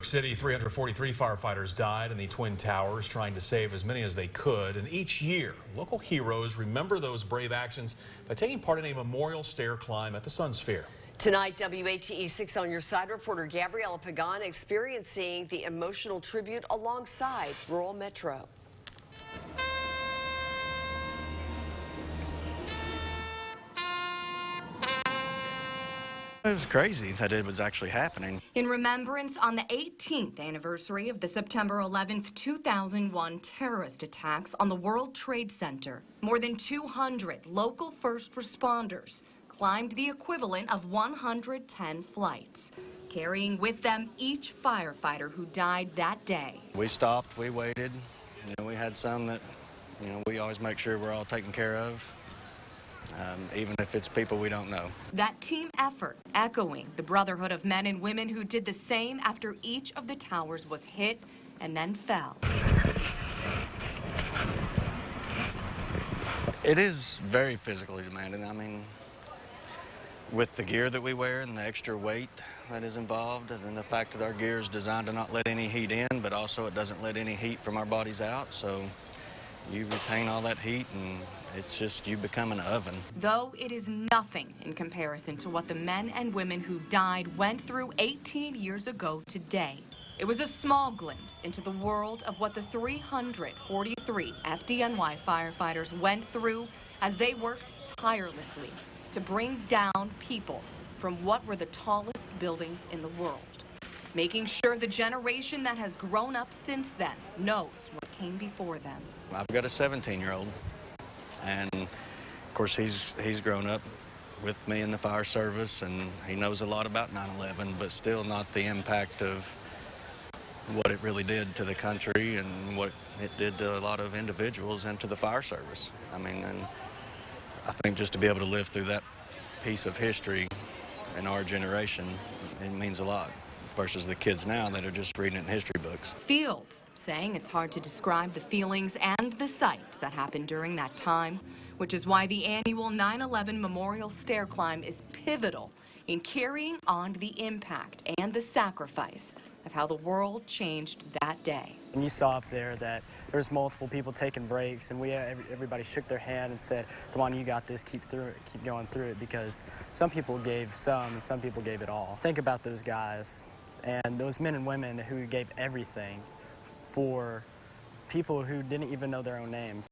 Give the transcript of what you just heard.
City, 343 firefighters died in the Twin Towers trying to save as many as they could. And each year, local heroes remember those brave actions by taking part in a memorial stair climb at the Sun Sphere. Tonight, WATE 6 on your side reporter Gabriella Pagan experiencing the emotional tribute alongside Rural Metro. It was crazy that it was actually happening. In remembrance on the 18th anniversary of the September 11th, 2001 terrorist attacks on the World Trade Center, more than 200 local first responders climbed the equivalent of 110 flights, carrying with them each firefighter who died that day. We stopped, we waited. We had some that, we always make sure we're all taken care of. Even if it's people we don't know. That team effort echoing the brotherhood of men and women who did the same after each of the towers was hit and then fell. It is very physically demanding. I mean, with the gear that we wear and the extra weight that is involved, and then the fact that our gear is designed to not let any heat in, but also it doesn't let any heat from our bodies out, so you retain all that heat and it's just you become an oven. Though it is nothing in comparison to what the men and women who died went through 18 years ago today. It was a small glimpse into the world of what the 343 FDNY firefighters went through as they worked tirelessly to bring down people from what were the tallest buildings in the world, making sure the generation that has grown up since then knows what came before them. I've got a 17-year-old, and of course he's grown up with me in the fire service, and he knows a lot about 9/11, but still not the impact of what it really did to the country and what it did to a lot of individuals and to the fire service. I mean, and I think just to be able to live through that piece of history in our generation, it means a lot versus the kids now that are just reading it in history books. Fields saying it's hard to describe the feelings and the sights that happened during that time, which is why the annual 9/11 Memorial Stair Climb is pivotal in carrying on the impact and the sacrifice of how the world changed that day. And you saw up there that there was multiple people taking breaks, and everybody shook their hand and said, "Come on, you got this. Keep through it. Keep going through it." Because some people gave some, and some people gave it all. Think about those guys and those men and women who gave everything for people who didn't even know their own names.